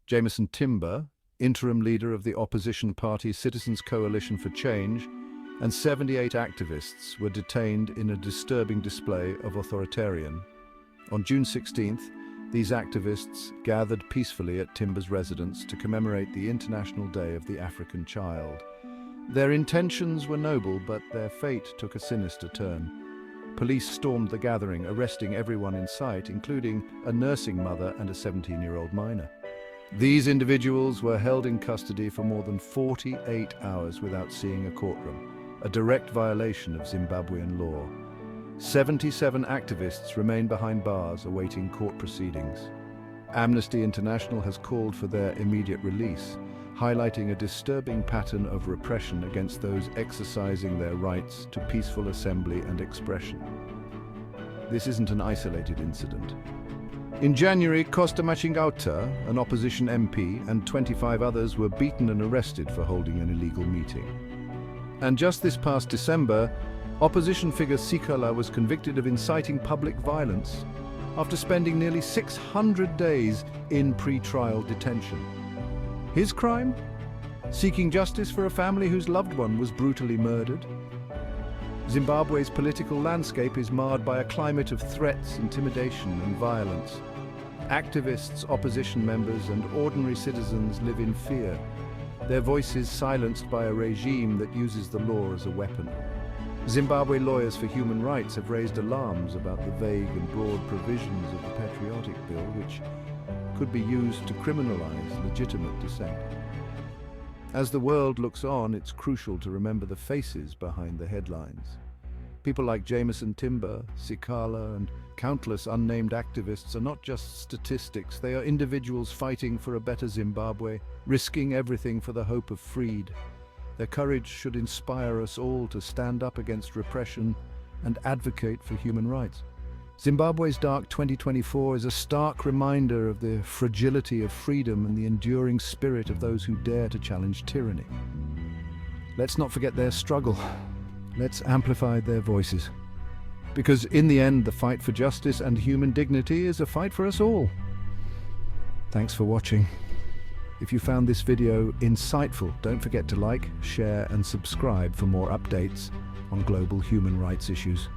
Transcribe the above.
Jameson Timber, interim leader of the opposition party Citizens Coalition for Change, and 78 activists were detained in a disturbing display of authoritarian. On June 16th, these activists gathered peacefully at Timber's residence to commemorate the International Day of the African Child. Their intentions were noble, but their fate took a sinister turn. Police stormed the gathering, arresting everyone in sight, including a nursing mother and a 17-year-old minor. These individuals were held in custody for more than 48 hours without seeing a courtroom, a direct violation of Zimbabwean law. 77 activists remain behind bars awaiting court proceedings. Amnesty International has called for their immediate release, highlighting a disturbing pattern of repression against those exercising their rights to peaceful assembly and expression. This isn't an isolated incident. In January, Costa Machingauta, an opposition MP, and 25 others were beaten and arrested for holding an illegal meeting. And just this past December, opposition figure Sikala was convicted of inciting public violence after spending nearly 600 days in pre-trial detention. His crime? Seeking justice for a family whose loved one was brutally murdered. Zimbabwe's political landscape is marred by a climate of threats, intimidation, and violence. Activists, opposition members, and ordinary citizens live in fear, their voices silenced by a regime that uses the law as a weapon. Zimbabwe lawyers for human rights have raised alarms about the vague and broad provisions of the Patriotic Bill, which could be used to criminalize legitimate dissent. As the world looks on, it's crucial to remember the faces behind the headlines. People like Jameson Timber, Sikala, and countless unnamed activists are not just statistics, they are individuals fighting for a better Zimbabwe, risking everything for the hope of freedom. Their courage should inspire us all to stand up against repression and advocate for human rights. Zimbabwe's dark 2024 is a stark reminder of the fragility of freedom and the enduring spirit of those who dare to challenge tyranny. Let's not forget their struggle. Let's amplify their voices. Because in the end, the fight for justice and human dignity is a fight for us all. Thanks for watching. If you found this video insightful, don't forget to like, share, and subscribe for more updates on global human rights issues.